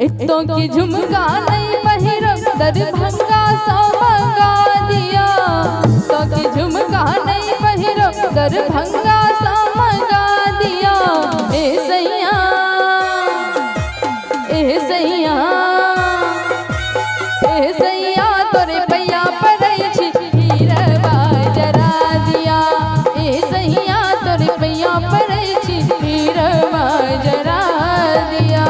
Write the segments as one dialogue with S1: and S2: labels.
S1: इतों की झुमका नहीं पहिरब दरभंगा सौ मंगा दिया। तो की झुमका नहीं पहिरब दरभंगा सौ मंगा दिया। ए सैया ए सैया ए सैया तोरे पैया पड़ै छी हीरवा जरा दिया। ए सैया तोरे पैया पड़ै छी हीरवा जरा दिया।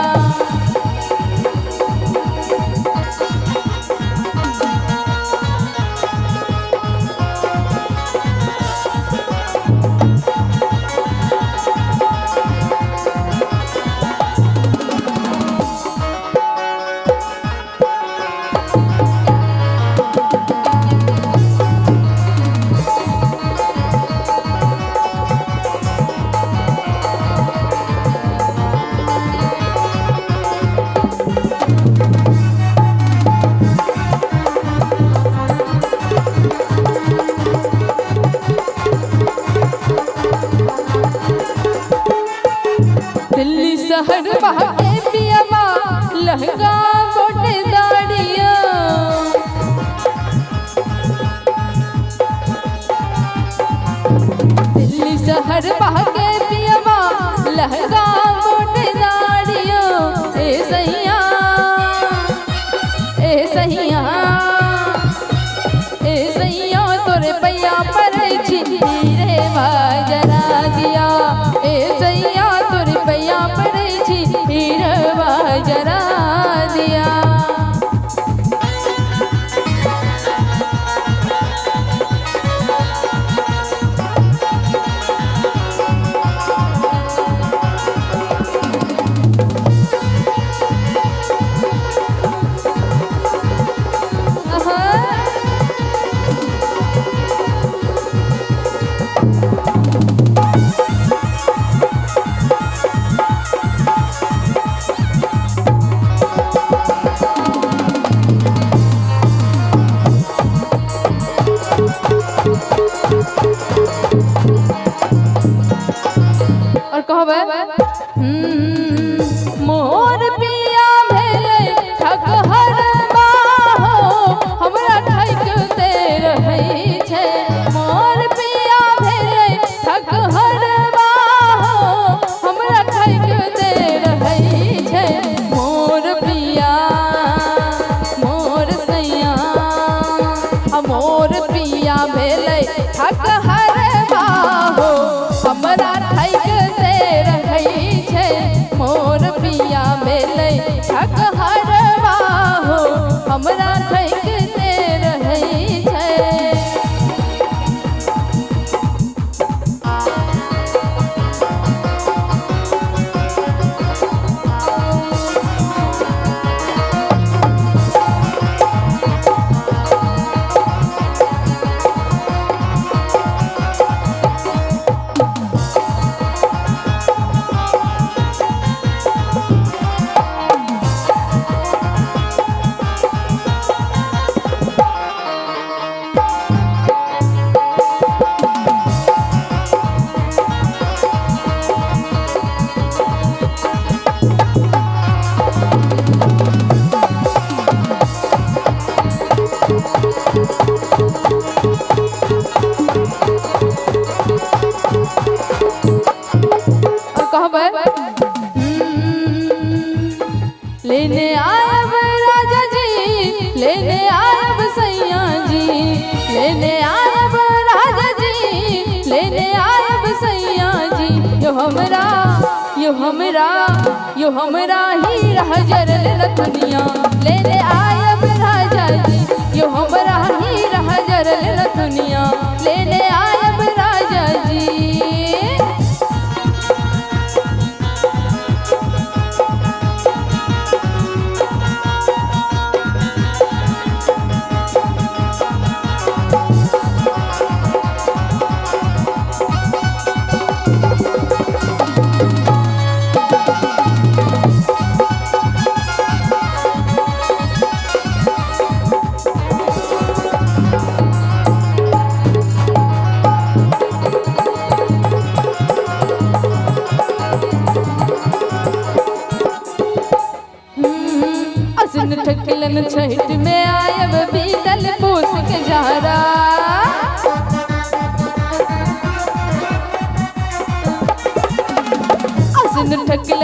S1: दिल्ली शहर बहके पियवा लहंगा गोटे दाड़िया। दिल्ली शहर बहके पियवा लहंगा गोटे दाड़िया। ए सैया ए सैया ए सैया तोरे पैया पड़ै छी हीरवा जरा दिया। ए सैया तोरे पैया पड़ै छी हीरवा जरा दिया। और कहबे मोर पिया भेलै ठकहरबा हो हमरा ठकते रहै छै। मोर पिया भेलै ठकहरबा हो हमरा ठकते रहै छै। मोर पिया मोर सैया मोर पिया भेलै ठकहरबा हो हमरा ठकते रहै छै। मोर पिया भेलै ठकहरबा हो हमरा ठकते रहै छै। लेने आयब राजा जी लेने आयब सैया जी लेने आयब राजा जी लेने आयब सैया जी। यो हमरा ही रहजर लथुनिया लेने आयब राजा जी। यो हमरा ही रहजर लथुनिया लेने आयब राजा जी।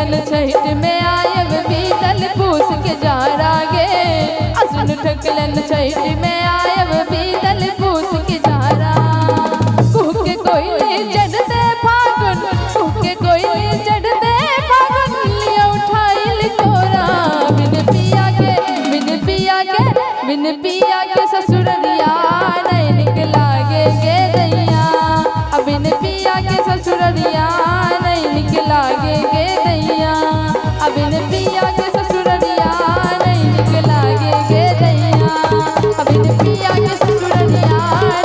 S1: ठकलन छठ में आयब बीतल पूस के जारा गे असुन ठकलन छठ में आयब बीतल पूस के जारा कुह के कोयले चढ़ते फागुन कुह के कोयले चढ़ते फागुन लिया उठाइल कोरा बिन पिया के ससुररिया नहीं निकला गे दैया अब बिन पिया के ससुररिया नहीं निकला गे दैया अब बिन पिया के ससुररिया नहीं निकला गे दैया अब बिन पिया के ससुररिया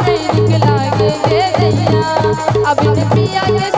S1: नहीं निकला गे दैया अब बिन पिया के